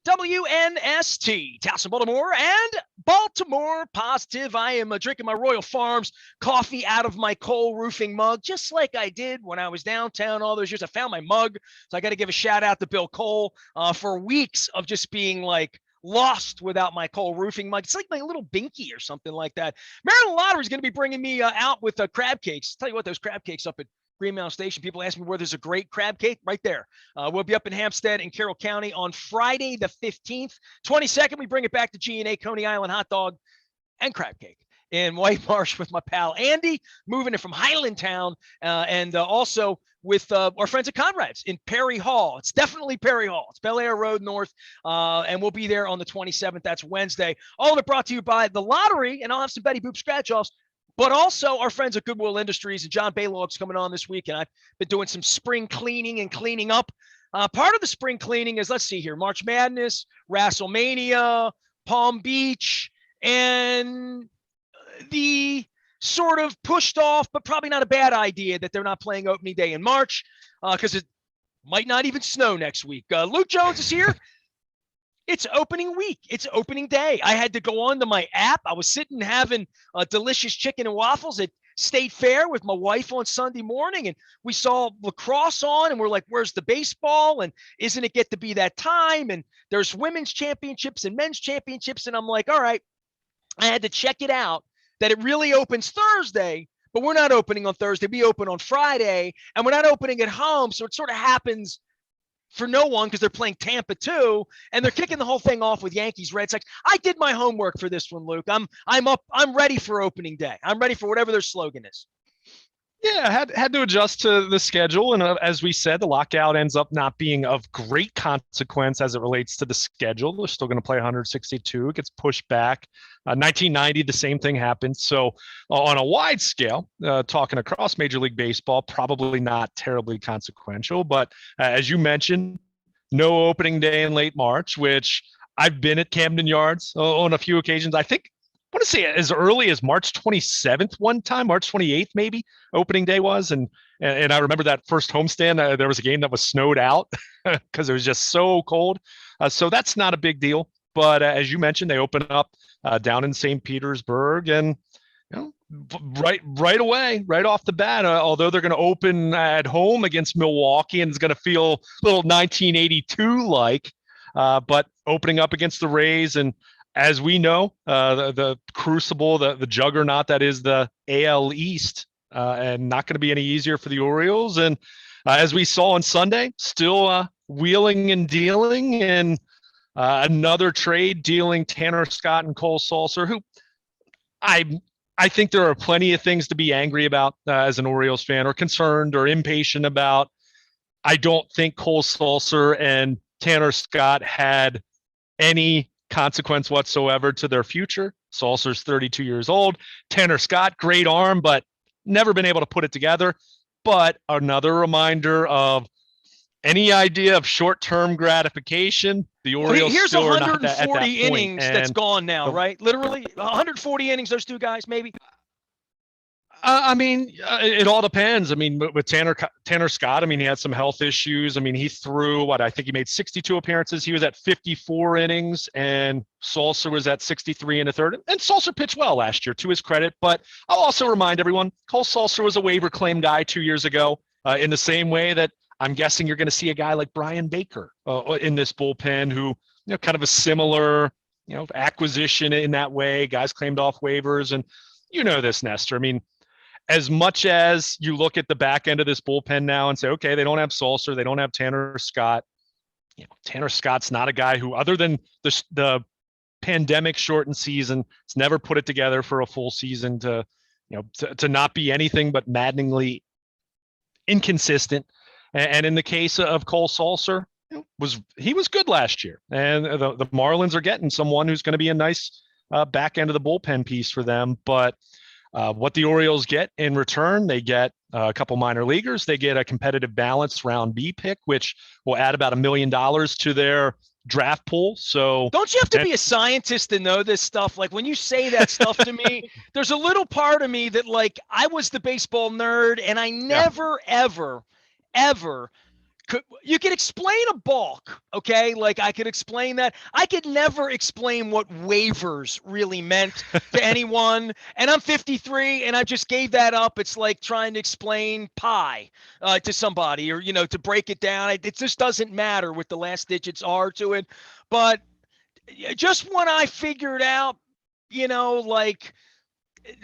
WNST, Towson, Baltimore, and Baltimore Positive. I am drinking my Royal Farms coffee out of my Cole Roofing mug, just like I did when I was downtown all those years. I found my mug, so I got to give a shout out to Bill Cole for weeks of just being like lost without my Cole Roofing mug. It's like my little binky or something like that. Maryland Lottery is going to be bringing me out with crab cakes. Tell you what, those crab cakes up at Green Mountain Station. People ask me where there's a great crab cake right there. We'll be up in Hampstead and Carroll County on Friday the 15th. 22nd, we bring it back to G&A, Coney Island hot dog and crab cake in White Marsh with my pal Andy, moving it from Highlandtown, and also with our friends at Conrad's in Perry Hall. It's definitely Perry Hall. It's Bel Air Road North, and we'll be there on the 27th. That's Wednesday. All of it brought to you by the lottery, and I'll have some Betty Boop scratch-offs, but also our friends at Goodwill Industries, and John Baylog's coming on this week, and I've been doing some spring cleaning and cleaning up. Part of the spring cleaning is, let's see here, March Madness, WrestleMania, Palm Beach, and the sort of pushed off, but probably not a bad idea that they're not playing opening day in March because it might not even snow next week. Luke Jones is here. It's opening week. It's opening day. I had to go on to my app. I was sitting having delicious chicken and waffles at State Fair with my wife on Sunday morning, and we saw lacrosse on, and we're like, where's the baseball? And isn't it get to be that time? And there's women's championships and men's championships. And I'm like, all right, I had to check it out that it really opens Thursday, but we're not opening on Thursday. We open on Friday, and we're not opening at home. So it sort of happens for no one because they're playing Tampa too, and they're kicking the whole thing off with Yankees, Red Sox. I did my homework for this one, Luke. I'm up. I'm ready for opening day. I'm ready for whatever their slogan is. Yeah, had to adjust to the schedule. And as we said, the lockout ends up not being of great consequence as it relates to the schedule. They're still going to play 162. It gets pushed back. 1990, the same thing happened. So on a wide scale, talking across Major League Baseball, probably not terribly consequential. But as you mentioned, no opening day in late March, which I've been at Camden Yards on a few occasions. I think I want to say as early as March 27th one time, March 28th maybe, opening day was. And I remember that first homestand, there was a game that was snowed out because it was just so cold. So that's not a big deal. But as you mentioned, they open up down in St. Petersburg, and right away, right off the bat, although they're going to open at home against Milwaukee, and it's going to feel a little 1982 like, but opening up against the Rays, and as we know, the crucible, the juggernaut that is the AL East, and not going to be any easier for the Orioles. And as we saw on Sunday, still wheeling and dealing, and another trade dealing Tanner Scott and Cole Sulser, who I think there are plenty of things to be angry about as an Orioles fan, or concerned or impatient about. I don't think Cole Sulser and Tanner Scott had any consequence whatsoever to their future. Sulser's 32 years old. Tanner Scott, great arm, but never been able to put it together. But another reminder of any idea of short-term gratification, the Orioles here's still 140 are not at that innings point. that's gone now, right? Literally 140 innings, those two guys, maybe. I mean, it all depends. I mean, with Tanner Scott, I mean, he had some health issues. I mean, he threw I think he made 62 appearances. He was at 54 innings, and Sulser was at 63 and a third. And Sulser pitched well last year, to his credit. But I'll also remind everyone, Cole Sulser was a waiver claim guy 2 years ago, in the same way that I'm guessing you're going to see a guy like Brian Baker in this bullpen, who, kind of a similar, acquisition in that way. Guys claimed off waivers, and this, Nestor. I mean, as much as you look at the back end of this bullpen now and say, okay, they don't have Sulser, they don't have Tanner Scott. Tanner Scott's not a guy who, other than the pandemic shortened season, has never put it together for a full season to not be anything but maddeningly inconsistent. And in the case of Cole Sulser, he was good last year, and the Marlins are getting someone who's going to be a nice back end of the bullpen piece for them. But what the Orioles get in return, they get a couple minor leaguers. They get a competitive balance round B pick, which will add about $1 million to their draft pool. So don't you have to be a scientist to know this stuff? Like when you say that stuff to me, there's a little part of me that, like, I was the baseball nerd, and I never, ever You could explain a balk, okay? Like I could explain that. I could never explain what waivers really meant to anyone. And I'm 53 and I just gave that up. It's like trying to explain pi to somebody or, to break it down. It just doesn't matter what the last digits are to it. But just when I figured out, like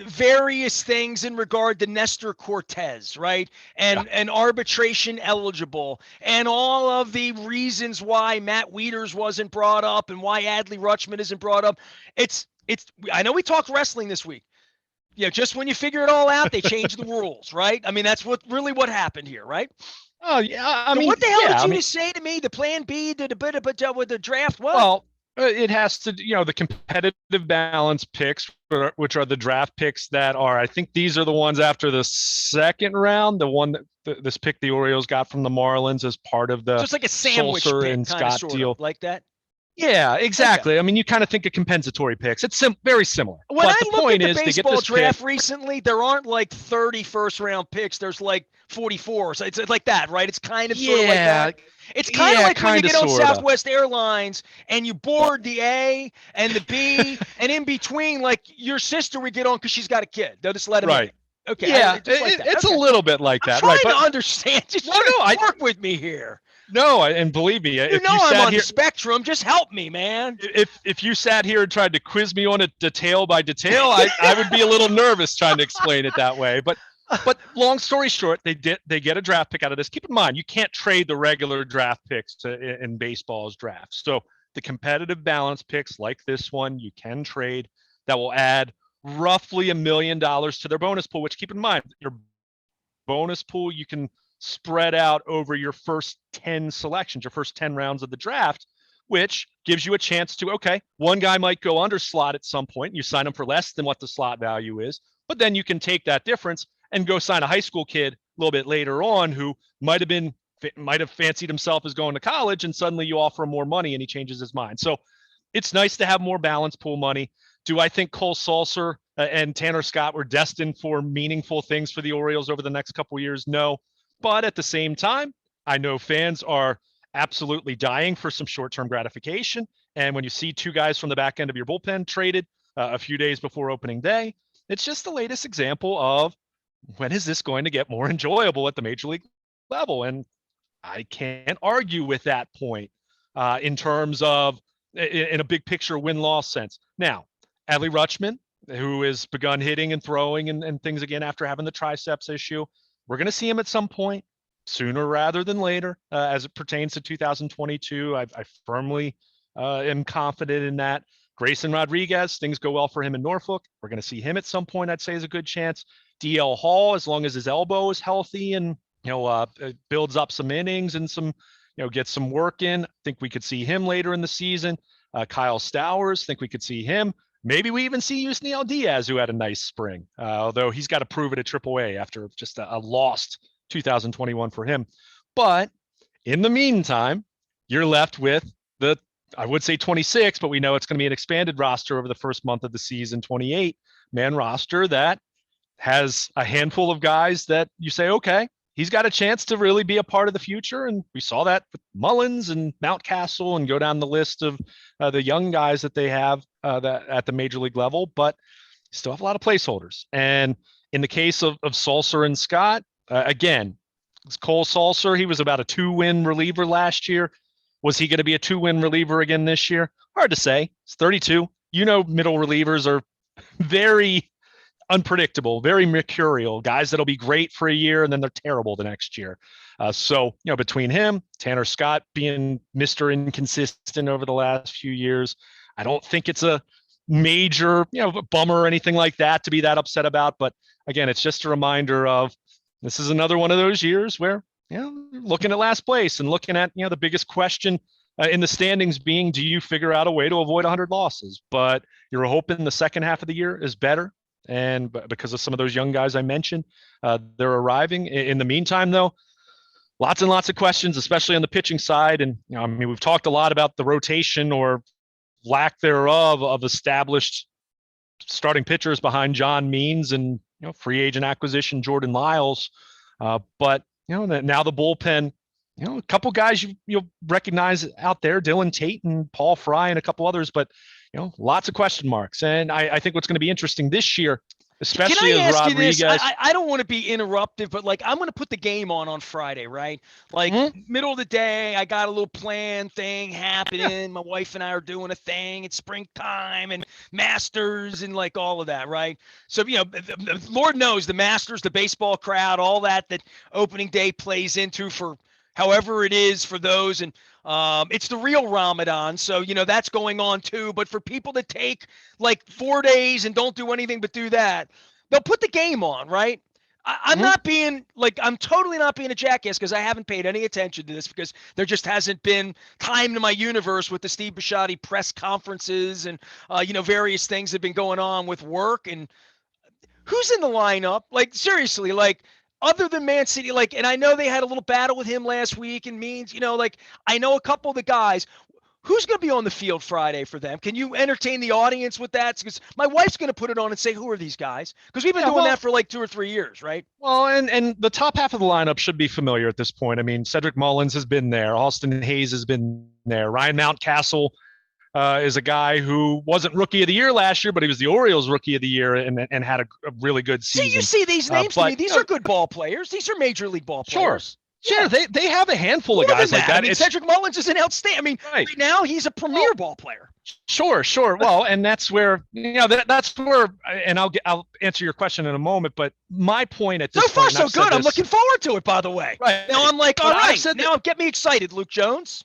various things in regard to Nestor Cortez, right? And arbitration eligible, and all of the reasons why Matt Wieters wasn't brought up and why Adley Rutschman isn't brought up. It's I know we talked wrestling this week. Yeah, just when you figure it all out, they change the rules, right? I mean, that's what happened here, right? Oh yeah, I So mean, what the hell yeah, did you just say to me? The plan B did a bit of with the draft. What? well, it has to, the competitive balance picks, which are the draft picks that are, I think these are the ones after the second round, the one that this pick the Orioles got from the Marlins as part of the So it's like a sandwich Sulcer pick, and kind of, Scott sort deal. of like that. Yeah, exactly. Okay. I mean, you kind of think of compensatory picks. It's very similar. When But I the look point at the is, they get baseball this draft pick. recently, there aren't like 30 first round picks. There's like 44. So it's like that, right? It's kind of sort of like that. It's kind of Yeah, like when you kind of, get on sort of. Southwest Airlines and you board the A and the B, and in between, like your sister would get on because she's got a kid. They'll just let him in. Right. Okay. Yeah, Just like that. it's Okay. a little bit like I'm that, right? trying But to understand. Just well, no, work with me here. no, and believe me, You if know you I'm sat on here, the spectrum. Just help me, man. if you sat here and tried to quiz me on it detail by detail, I would be a little nervous trying to explain it that way. But long story short, they get a draft pick out of this. Keep in mind, you can't trade the regular draft picks in baseball's drafts. So the competitive balance picks like this one, you can trade. That will add roughly $1 million to their bonus pool. Which, keep in mind, your bonus pool you can spread out over your first 10 selections, your first 10 rounds of the draft, which gives you a chance to, okay, one guy might go under slot at some point, and you sign him for less than what the slot value is, but then you can take that difference and go sign a high school kid a little bit later on who might have fancied himself as going to college, and suddenly you offer him more money and he changes his mind. So it's nice to have more balance pool money. Do I think Cole Sulcer and Tanner Scott were destined for meaningful things for the Orioles over the next couple of years? No. But at the same time, I know fans are absolutely dying for some short-term gratification. And when you see two guys from the back end of your bullpen traded a few days before opening day, it's just the latest example of when is this going to get more enjoyable at the major league level? And I can't argue with that point in terms of in a big picture win-loss sense. Now, Adley Rutschman, who has begun hitting and throwing and things again after having the triceps issue, we're going to see him at some point sooner rather than later as it pertains to 2022. I firmly am confident in that. Grayson Rodriguez, things go well for him in Norfolk. We're going to see him at some point, I'd say is a good chance. DL Hall, as long as his elbow is healthy and builds up some innings and some, gets some work in. I think we could see him later in the season. Kyle Stowers, think we could see him. Maybe we even see Yusniel Diaz, who had a nice spring, although he's got to prove it at AAA after just a lost 2021 for him. But in the meantime, you're left with I would say 26, but we know it's going to be an expanded roster over the first month of the season, 28-man roster that has a handful of guys that you say, okay, he's got a chance to really be a part of the future. And we saw that with Mullins and Mountcastle and go down the list of the young guys that they have that at the major league level, but still have a lot of placeholders. And in the case of Sulcer and Scott, again, it's Cole Sulcer. He was about a 2-win reliever last year. Was he going to be a 2-win reliever again this year? Hard to say. He's 32. Middle relievers are very unpredictable, very mercurial, guys that'll be great for a year and then they're terrible the next year. So between him, Tanner Scott being Mr. Inconsistent over the last few years, I don't think it's a major, bummer or anything like that to be that upset about. But again, it's just a reminder of this is another one of those years where, looking at last place and looking at, the biggest question in the standings being, do you figure out a way to avoid 100 losses? But you're hoping the second half of the year is better. And because of some of those young guys I mentioned, they're arriving. In the meantime, though, lots and lots of questions, especially on the pitching side. And, we've talked a lot about the rotation or lack thereof of established starting pitchers behind John Means and, free agent acquisition Jordan Lyles. But now the bullpen, a couple guys you'll recognize out there, Dylan Tate and Paul Fry and a couple others, but lots of question marks. And I think what's going to be interesting this year, especially Can I as ask you this? Rodriguez. I don't want to be interruptive, but like I'm going to put the game on Friday, right? Like middle of the day, I got a little plan thing happening. My wife and I are doing a thing. It's springtime and Masters and like all of that, right? So Lord knows the Masters, the baseball crowd, all that opening day plays into for however it is for those. And it's the real Ramadan. So, that's going on too. But for people that take like 4 days and don't do anything but do that, they'll put the game on, right? I'm not being I'm totally not being a jackass because I haven't paid any attention to this because there just hasn't been time in my universe with the Steve Bisciotti press conferences and, various things that have been going on with work. And who's in the lineup? Like, seriously, other than Mancini, and I know they had a little battle with him last week and Means, I know a couple of the guys. Who's going to be on the field Friday for them? Can you entertain the audience with that? Because my wife's going to put it on and say, who are these guys? Because we've been doing that for like 2 or 3 years, right? Well, and the top half of the lineup should be familiar at this point. I mean, Cedric Mullins has been there. Austin Hayes has been there. Ryan Mountcastle is a guy who wasn't Rookie of the Year last year, but he was the Orioles Rookie of the Year and had a really good season. See, you see these names to me. These are good ball players. These are major league ball players. Sure, they have a handful of guys like that. I mean, Cedric Mullins is an outstanding. I mean, right now he's a premier ball player. Sure. Well, and that's where that's where, and I'll answer your question in a moment. But my point at this point, so good. I'm looking forward to it. By the way, right now I'm like, all right, now get me excited, Luke Jones.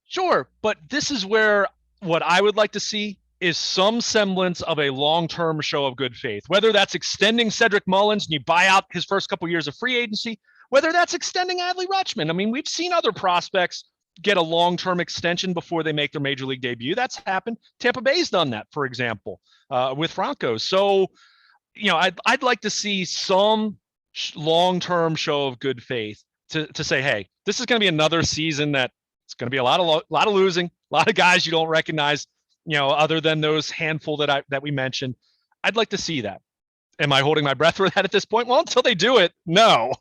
Sure, but this is where what I would like to see is some semblance of a long-term show of good faith. Whether that's extending Cedric Mullins and you buy out his first couple years of free agency. Whether that's extending Adley Rutschman. I mean, we've seen other prospects get a long-term extension before they make their major league debut. That's happened. Tampa Bay's done that, for example, with Franco. So, I'd like to see some long-term show of good faith to say, hey, this is going to be another season that it's going to be a lot of losing, a lot of guys you don't recognize, other than those handful that we mentioned. I'd like to see that. Am I holding my breath for that at this point? Well, until they do it, no.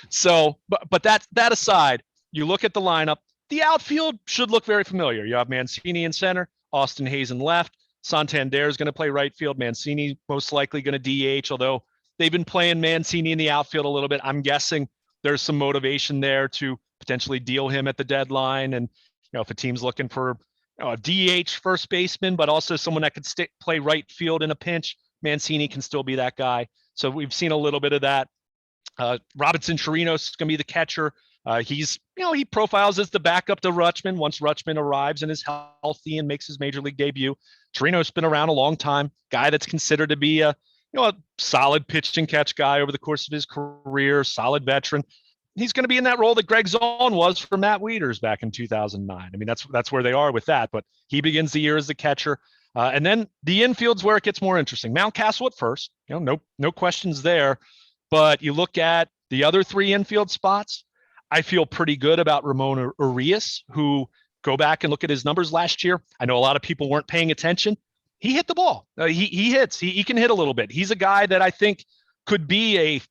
So, but that aside, you look at the lineup. The outfield should look very familiar. You have Mancini in center, Austin Hayes in left. Santander is going to play right field. Mancini most likely going to DH, although they've been playing Mancini in the outfield a little bit. I'm guessing there's some motivation there to potentially deal him at the deadline. And if a team's looking for a DH first baseman, but also someone that could play right field in a pinch, Mancini can still be that guy. So we've seen a little bit of that. Robinson Chirinos is going to be the catcher. He's, he profiles as the backup to Rutschman once Rutschman arrives and is healthy and makes his major league debut. Chirinos been around a long time, guy that's considered to be a solid pitch and catch guy over the course of his career, solid veteran. He's going to be in that role that Greg Zahn was for Matt Wieters back in 2009. I mean, that's where they are with that, but he begins the year as the catcher. And then the infield's where it gets more interesting. Mountcastle at first, no questions there. But you look at the other 3 infield spots, I feel pretty good about Ramon Urias, who go back and look at his numbers last year. I know a lot of people weren't paying attention. He hit the ball. He hits. He can hit a little bit. He's a guy that I think could be a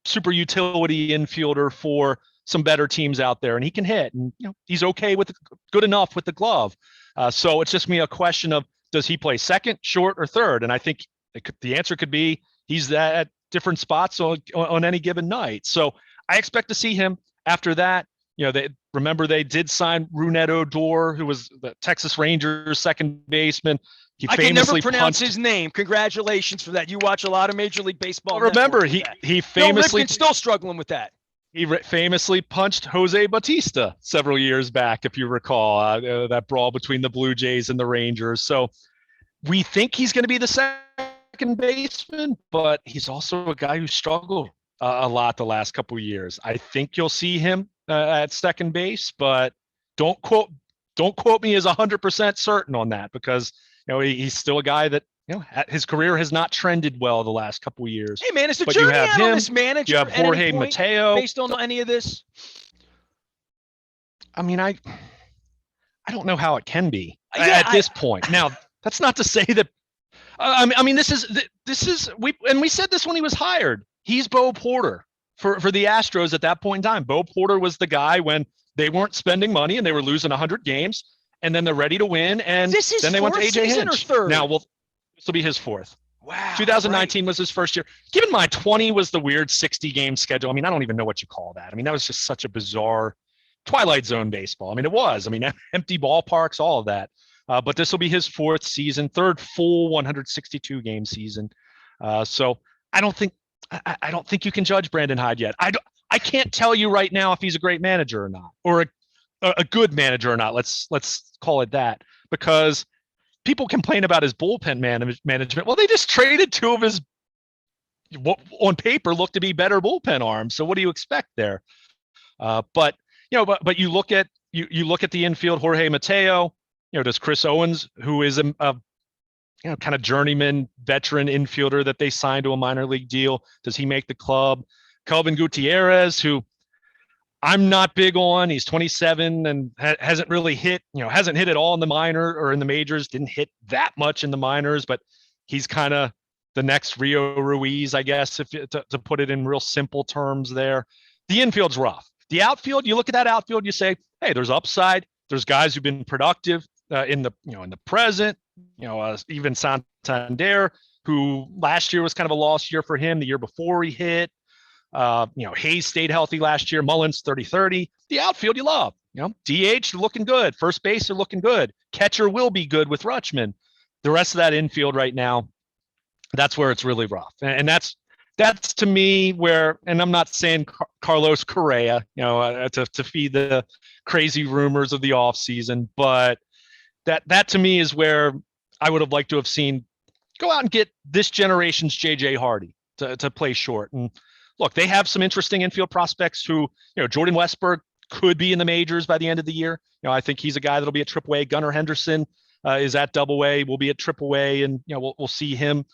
super utility infielder for some better teams out there, and he can hit. And he's okay with good enough with the glove. So it's just a question of, does he play second, short, or third? And I think the answer could be he's at different spots on any given night. So I expect to see him after that. They did sign Rougned Odor, who was the Texas Rangers second baseman. I can never pronounce his name. Congratulations for that. You watch a lot of Major League Baseball. Remember, he famously Bill Ripken's still struggling with that. He famously punched Jose Bautista several years back, if you recall, that brawl between the Blue Jays and the Rangers. So we think he's going to be the second baseman, but he's also a guy who struggled a lot the last couple of years. I think you'll see him at second base, but don't quote me as 100% certain on that, because he's still a guy that his career has not trended well the last couple of years. Hey man, is the jury out on this manager? You have Jorge Mateo based on any of this. I mean, I don't know how it can be at this point. Now, that's not to say that. I mean, this is we said this when he was hired. He's Bo Porter. for the Astros at that point in time. Bo Porter was the guy when they weren't spending money and they were losing 100 games, and then they're ready to win, and then they went to AJ Hinch. Now, well, this will be his fourth. Wow. 2019 was his first year. Keep in mind, 20 was the weird 60-game schedule. I mean, I don't even know what you call that. I mean, that was just such a bizarre Twilight Zone baseball. I mean, it was. I mean, empty ballparks, all of that. But this will be his fourth season, third full 162-game season. So I don't think you can judge Brandon Hyde yet. I can't tell you right now if he's a great manager or not, or a good manager or not. Let's call it that, because people complain about his bullpen management. Well, they just traded two of his, what on paper look to be better bullpen arms. So what do you expect there? But you look at the infield, Jorge Mateo. Does Chris Owens, who is a kind of journeyman veteran infielder that they signed to a minor league deal, does he make the club? Kelvin Gutierrez, who I'm not big on. He's 27 and hasn't really hit, hasn't hit at all in the minor or in the majors, didn't hit that much in the minors, but he's kind of the next Rio Ruiz, I guess, if to put it in real simple terms there. The infield's rough. The outfield, you look at that outfield, you say, hey, there's upside. There's guys who've been productive in the present, even Santander, who last year was kind of a lost year for him. The year before he hit. Hayes stayed healthy last year. Mullins 30-30. The outfield you love. DH looking good. First base are looking good. Catcher will be good with Rutschman. The rest of that infield right now, that's where it's really rough. And that's to me where, and I'm not saying Carlos Correa, to feed the crazy rumors of the offseason, but that to me is where I would have liked to have seen go out and get this generation's JJ Hardy to play short. And look, they have some interesting infield prospects who, Jordan Westberg could be in the majors by the end of the year. I think he's a guy that'll be at AAA. Gunnar Henderson is at AA, will be at AAA, and we'll see him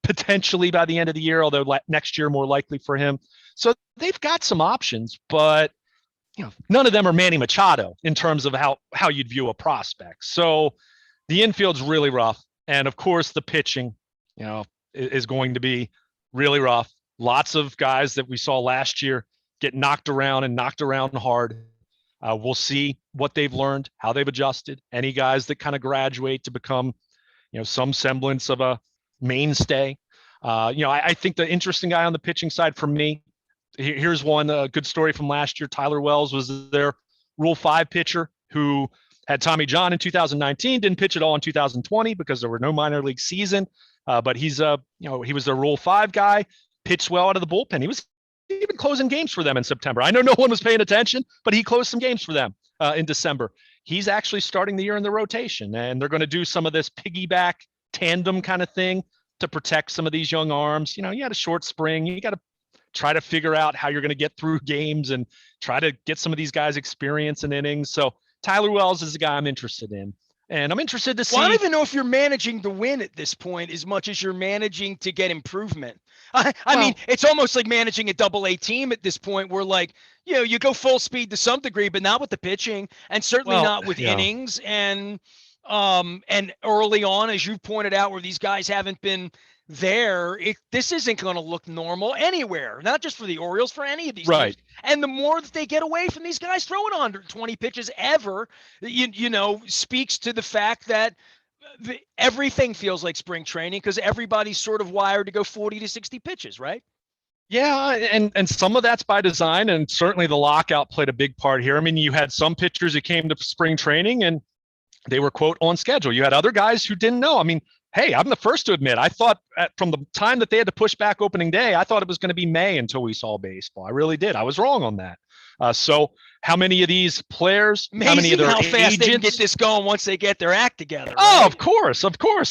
potentially by the end of the year, although next year more likely for him. So they've got some options, but none of them are Manny Machado in terms of how you'd view a prospect. So the infield's really rough, and of course the pitching, is going to be really rough. Lots of guys that we saw last year get knocked around hard. We'll see what they've learned, how they've adjusted. Any guys that kind of graduate to become, some semblance of a mainstay. I think the interesting guy on the pitching side for me, here's one good story from last year. Tyler Wells was their Rule 5 pitcher who had Tommy John in 2019, didn't pitch at all in 2020 because there were no minor league season. But he was their Rule 5 guy. Pitched well out of the bullpen. He was even closing games for them in September. I know no one was paying attention, but he closed some games for them in December. He's actually starting the year in the rotation, and they're going to do some of this piggyback tandem kind of thing to protect some of these young arms. You had a short spring. You got to try to figure out how you're going to get through games and try to get some of these guys experience in innings. So Tyler Wells is a guy I'm interested in. And I'm interested to see. Well, I don't even know if you're managing to win at this point as much as you're managing to get improvement. I mean, it's almost like managing a AA team at this point where, like, you go full speed to some degree, but not with the pitching, and certainly not with innings. And early on, as you pointed out, where these guys haven't been there, this isn't going to look normal anywhere, not just for the Orioles, for any of these teams. And the more that they get away from these guys throwing 120 pitches ever, speaks to the fact that everything feels like spring training because everybody's sort of wired to go 40 to 60 pitches, right? Yeah, and some of that's by design, and certainly the lockout played a big part here. I mean, you had some pitchers who came to spring training and they were, quote, on schedule. You had other guys who didn't know. I mean, hey, I'm the first to admit, I thought from the time that they had to push back opening day, I thought it was going to be May until we saw baseball. I really did. I was wrong on that. So how many of these players, how many of their agents, fast they can get this going once they get their act together? Oh, of course.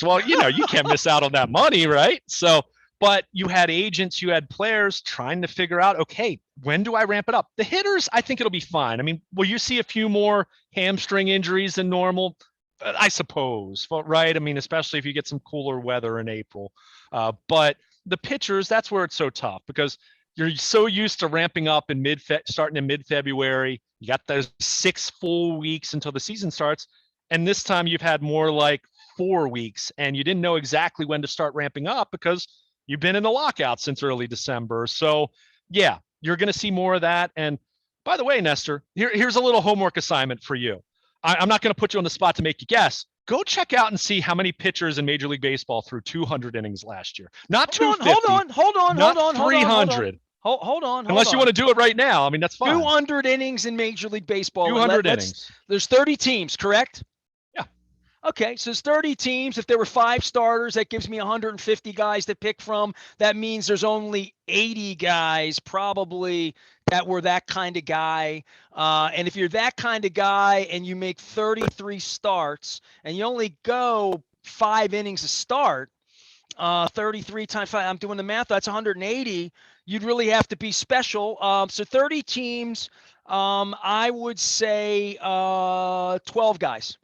Well, you can't miss out on that money, right? So, but you had agents, you had players trying to figure out, okay, when do I ramp it up? The hitters, I think it'll be fine. I mean, will you see a few more hamstring injuries than normal? I suppose, right? I mean, especially if you get some cooler weather in April. But the pitchers, that's where it's so tough because you're so used to ramping up in starting in mid-February. You got those 6 full weeks until the season starts. And this time you've had more like 4 weeks and you didn't know exactly when to start ramping up because you've been in the lockout since early December. So yeah, you're going to see more of that. And by the way, Nestor, here's a little homework assignment for you. I'm not going to put you on the spot to make you guess. Go check out and see how many pitchers in Major League Baseball threw 200 innings last year. Not 250. Hold on. 300. Hold on. Unless you want to do it right now. I mean, that's fine. 200 innings in Major League Baseball. 200 innings. There's 30 teams, correct? Yeah. Okay, so there's 30 teams. If there were 5 starters, that gives me 150 guys to pick from. That means there's only 80 guys probably that were that kind of guy. And if you're that kind of guy and you make 33 starts and you only go 5 innings a start, 33 times 5, I'm doing the math, that's 180. You'd really have to be special. So 30 teams, I would say 12 guys.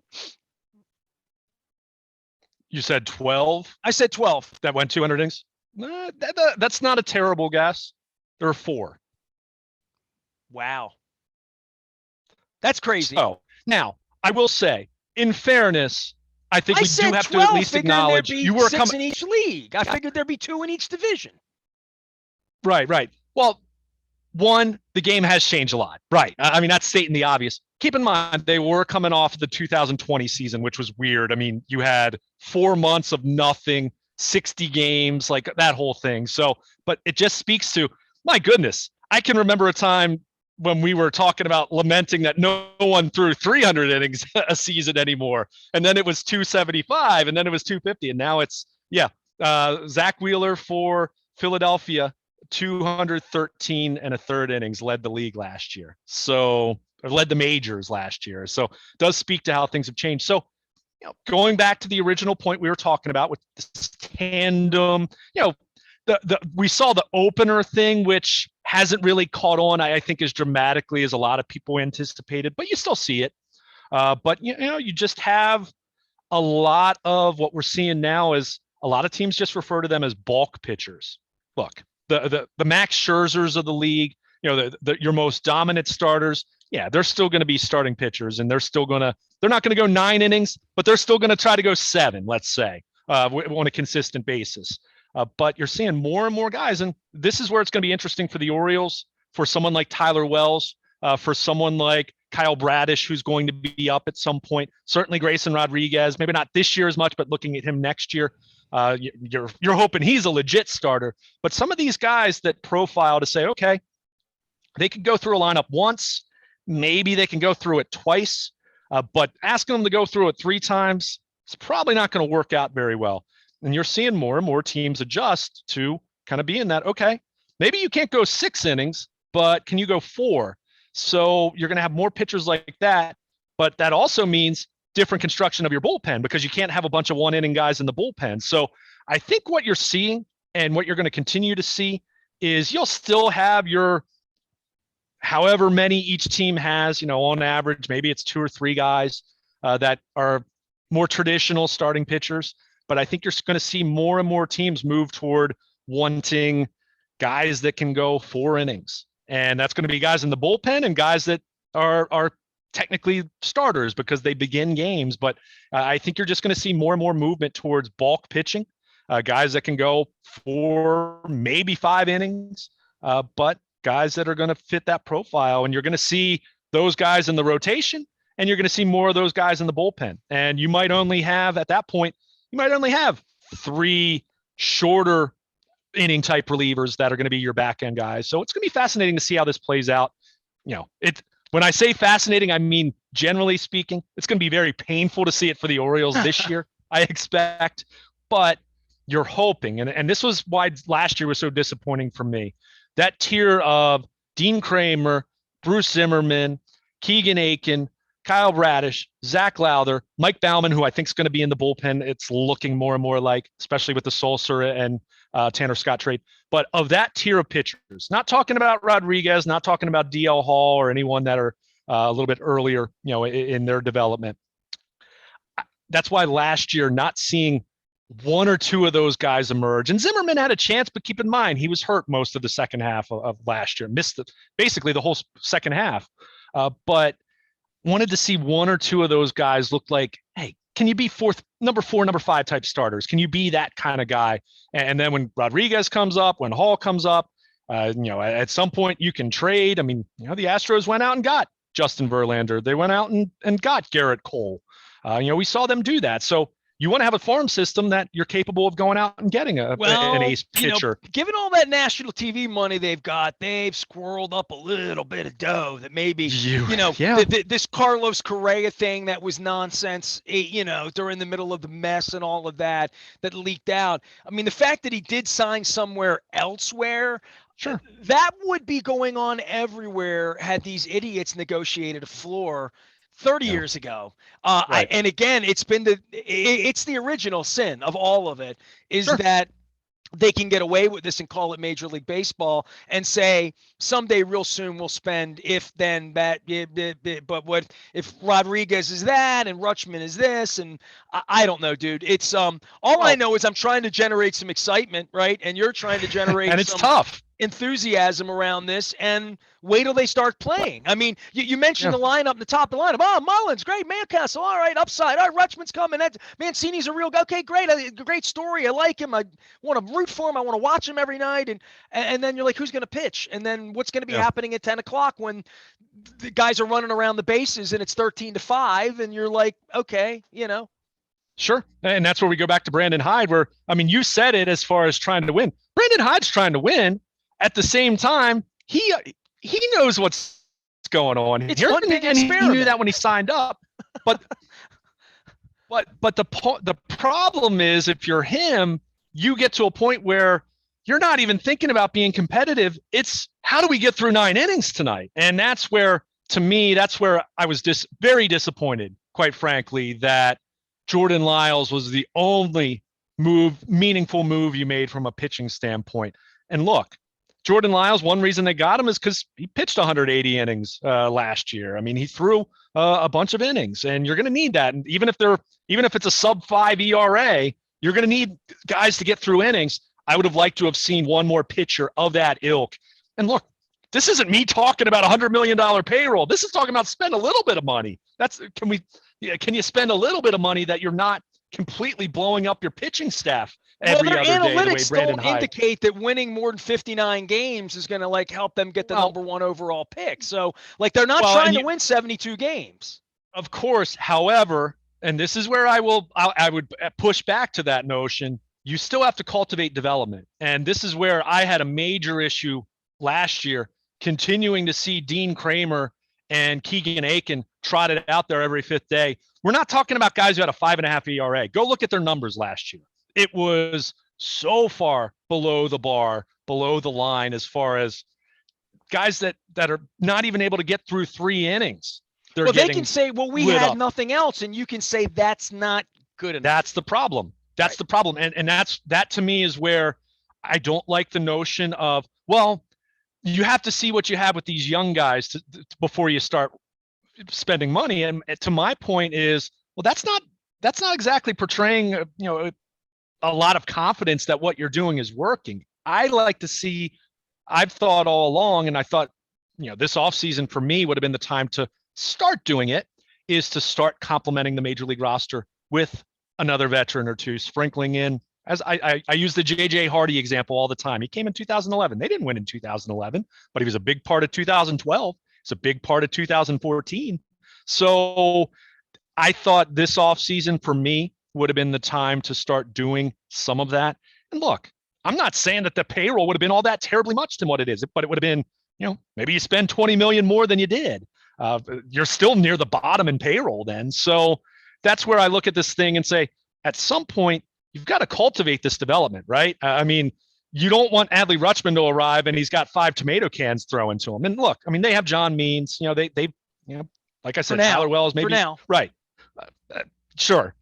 You said 12? I said 12. That went 200 innings? That's not a terrible guess. There are 4. Wow. That's crazy. So now, I will say, in fairness, I think we do have to at least acknowledge you were 6 in each league. I figured there'd be 2 in each division. Right. Well, one, the game has changed a lot. Right. I mean, that's stating the obvious. Keep in mind, they were coming off the 2020 season, which was weird. I mean, you had 4 months of nothing, 60 games, like that whole thing. So, but it just speaks to, my goodness, I can remember a time when we were talking about lamenting that no one threw 300 innings a season anymore. And then it was 275 and then it was 250. And now it's, Zach Wheeler for Philadelphia, 213 and a third innings, led the league last year. So, or led the majors last year. So it does speak to how things have changed. So, going back to the original point we were talking about with this tandem, we saw the opener thing, which hasn't really caught on, I think, as dramatically as a lot of people anticipated, but you still see it. But you just have a lot of what we're seeing now is a lot of teams just refer to them as bulk pitchers. Look, the Max Scherzers of the league, your most dominant starters, they're still going to be starting pitchers, and they're not going to go 9 innings, but they're still going to try to go 7, let's say, on a consistent basis. But you're seeing more and more guys, and this is where it's going to be interesting for the Orioles, for someone like Tyler Wells, for someone like Kyle Bradish, who's going to be up at some point. Certainly Grayson Rodriguez, maybe not this year as much, but looking at him next year, you're hoping he's a legit starter. But some of these guys that profile to say, okay, they could go through a lineup once, maybe they can go through it twice, but asking them to go through it 3 times, it's probably not going to work out very well. And you're seeing more and more teams adjust to kind of being that, okay, maybe you can't go 6 innings, but can you go 4? So you're going to have more pitchers like that. But that also means different construction of your bullpen, because you can't have a bunch of 1-inning guys in the bullpen. So I think what you're seeing and what you're going to continue to see is you'll still have your however many each team has, on average, maybe it's 2 or 3 guys that are more traditional starting pitchers. But I think you're going to see more and more teams move toward wanting guys that can go 4 innings. And that's going to be guys in the bullpen and guys that are technically starters because they begin games. But I think you're just going to see more and more movement towards bulk pitching, guys that can go 4, maybe 5 innings, but guys that are going to fit that profile. And you're going to see those guys in the rotation, and you're going to see more of those guys in the bullpen. And you might only have, at that point, 3 shorter inning type relievers that are going to be your back end guys. So it's going to be fascinating to see how this plays out. When I say fascinating, I mean, generally speaking, it's going to be very painful to see it for the Orioles this year, I expect, but you're hoping. And this was why last year was so disappointing for me. That tier of Dean Kramer, Bruce Zimmerman, Keegan Aiken, Kyle Bradish, Zach Lowther, Mike Baumann, who I think is going to be in the bullpen. It's looking more and more like, especially with the Sulcer and Tanner Scott trade. But of that tier of pitchers, not talking about Rodriguez, not talking about DL Hall or anyone that are a little bit earlier, in their development. That's why last year, not seeing 1 or 2 of those guys emerge. And Zimmerman had a chance, but keep in mind, he was hurt most of the second half of last year, missed basically the whole second half. But wanted to see 1 or 2 of those guys look like, hey, can you be number 4, number 5 type starters? Can you be that kind of guy? And then when Rodriguez comes up, when Hall comes up, At some point you can trade. I mean, the Astros went out and got Justin Verlander. They went out and got Garrett Cole. We saw them do that. So you want to have a farm system that you're capable of going out and getting an ace pitcher. Given all that national TV money they've got, they've squirreled up a little bit of dough that maybe, this Carlos Correa thing that was nonsense, during the middle of the mess and all of that leaked out. I mean, the fact that he did sign somewhere elsewhere, sure, that would be going on everywhere had these idiots negotiated a floor 30 years ago. Right. And again, it's the original sin of all of it is sure. that they can get away with this and call it Major League Baseball and say someday real soon we'll spend if then that, but what if Rodriguez is that and Rutschman is this, and I don't know, dude. It's I know is I'm trying to generate some excitement, right? And you're trying to generate and it's tough enthusiasm around this, and wait till they start playing. I mean, you mentioned the lineup in the top of the lineup. Oh, Mullins, great. Mancastle, all right. Upside, all right. Rutschman's coming. Mancini's a real guy. Okay, great. Great story. I like him. I want to root for him. I want to watch him every night. And then you're like, who's going to pitch? And then what's going to be happening at 10 o'clock when the guys are running around the bases and it's 13-5, and you're like, okay, Sure. And that's where we go back to Brandon Hyde, where, I mean, you said it as far as trying to win. Brandon Hyde's trying to win. At the same time, he knows what's going on. It's one big experiment. He knew that when he signed up. But the problem is, if you're him, you get to a point where you're not even thinking about being competitive. It's how do we get through 9 innings tonight? And that's where, to me, I was very disappointed, quite frankly, that Jordan Lyles was the only meaningful move you made from a pitching standpoint. And look, Jordan Lyles, one reason they got him is because he pitched 180 innings last year. I mean, he threw a bunch of innings, and you're going to need that. And even if it's a sub-5 ERA, you're going to need guys to get through innings. I would have liked to have seen one more pitcher of that ilk. And look, this isn't me talking about $100 million payroll. This is talking about spend a little bit of money. Can you spend a little bit of money that you're not completely blowing up your pitching staff? Their analytics don't indicate that winning more than 59 games is going to help them get the number 1 overall pick. So they're not trying to win 72 games. Of course. However, and this is where I would push back to that notion. You still have to cultivate development. And this is where I had a major issue last year, continuing to see Dean Kramer and Keegan Aiken trotted out there every 5th day. We're not talking about guys who had a 5.5 ERA. Go look at their numbers last year. It was so far below the bar, below the line, as far as guys that are not even able to get through 3 innings. They can say, well, we had nothing else. And you can say that's not good enough. That's the problem. That's the problem. And that to me is where I don't like the notion of, well, you have to see what you have with these young guys before you start spending money. And to my point is, well, that's not exactly portraying, a lot of confidence that what you're doing is working. I like to see, I've thought all along, and I thought, this offseason for me would have been the time to start doing it, is to start complementing the major league roster with another veteran or two, sprinkling in, as I use the JJ Hardy example all the time. He came in 2011. They didn't win in 2011, but he was a big part of 2012. It's a big part of 2014. So I thought this offseason for me would have been the time to start doing some of that. And look, I'm not saying that the payroll would have been all that terribly much than what it is, but it would have been, maybe you spend 20 million more than you did. You're still near the bottom in payroll then. So that's where I look at this thing and say, at some point, you've got to cultivate this development, right? I mean, you don't want Adley Rutschman to arrive and he's got 5 tomato cans thrown to him. And look, I mean, they have John Means, they like I said, Tyler Wells, maybe. For now. Right. Sure.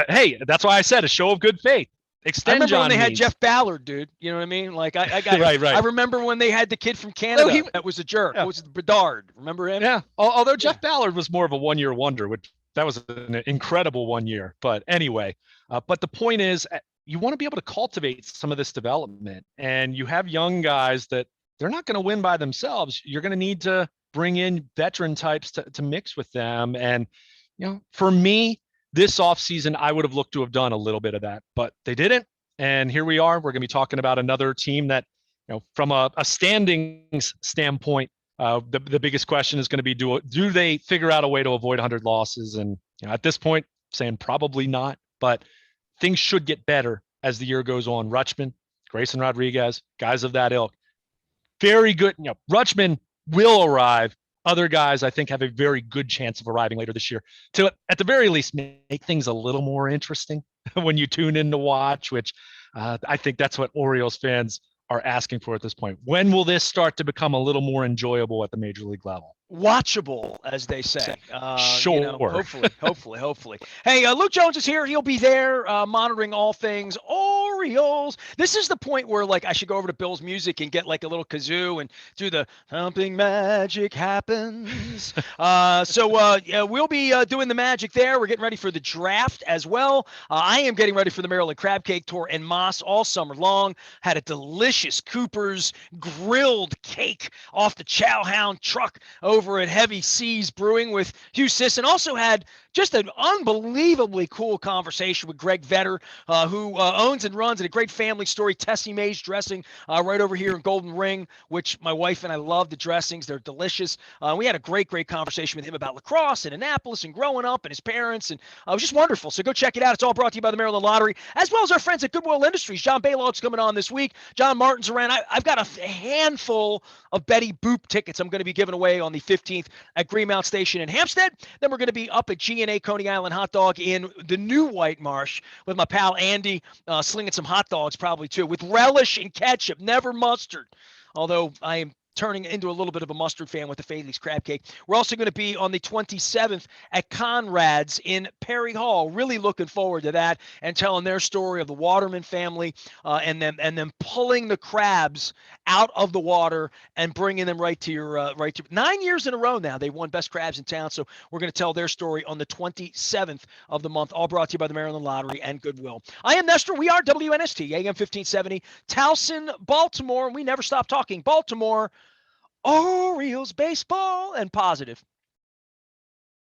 Hey, that's why I said a show of good faith. Extend. I remember John when they had Means. Jeff Ballard, dude. You know what I mean? Like I got. Right. I remember when they had the kid from Canada that was a jerk. Yeah. It was Bedard. Remember him? Yeah. Although Jeff Ballard was more of a 1-year wonder, which that was an incredible 1 year. But anyway, but the point is, you want to be able to cultivate some of this development, and you have young guys that they're not going to win by themselves. You're going to need to bring in veteran types to mix with them. And, for me, this offseason, I would have looked to have done a little bit of that, but they didn't. And here we are. We're going to be talking about another team that from a standings standpoint, the biggest question is going to be, do they figure out a way to avoid 100 losses? And at this point, saying probably not, but things should get better as the year goes on. Rutschman, Grayson Rodriguez, guys of that ilk, very good. Rutschman will arrive. Other guys, I think, have a very good chance of arriving later this year to, at the very least, make things a little more interesting when you tune in to watch, which I think that's what Orioles fans are asking for at this point. When will this start to become a little more enjoyable at the major league level? Watchable, as they say. Sure. Hopefully. Hey, Luke Jones is here. He'll be there monitoring all things Orioles. This is the point where, like, I should go over to Bill's music and get like a little kazoo and do the something magic happens. Yeah, we'll be doing the magic there. We're getting ready for the draft as well. I am getting ready for the Maryland Crab Cake Tour and Moss all summer long. Had a delicious Cooper's grilled cake off the Chowhound truck over at Heavy Seas Brewing with Hugh Sisson. Also had just an unbelievably cool conversation with Greg Vetter, who owns and runs, and a great family story, Tessie Mae's Dressing, right over here in Golden Ring, which my wife and I love the dressings. They're delicious. We had a great conversation with him about lacrosse and Annapolis and growing up and his parents, and it was just wonderful. So go check it out. It's all brought to you by the Maryland Lottery, as well as our friends at Goodwill Industries. John Baylog's coming on this week. John Martin's around. I've got a handful of Betty Boop tickets I'm going to be giving away on the 15th at Greenmount Station in Hampstead. Then we're going to be up at G&A Coney Island Hot Dog in the new White Marsh with my pal Andy, slinging some hot dogs probably too, with relish and ketchup, never mustard. Although I am turning into a little bit of a mustard fan with the Faley's crab cake. We're also going to be on the 27th at Conrad's in Perry Hall. Really looking forward to that and telling their story of the Waterman family and them pulling the crabs out of the water and bringing them right to your 9 years in a row now. They won best crabs in town. So we're going to tell their story on the 27th of the month, all brought to you by the Maryland Lottery and Goodwill. I am Nestor. We are WNST, AM 1570, Towson, Baltimore. We never stop talking Baltimore, Orioles, baseball, and positive.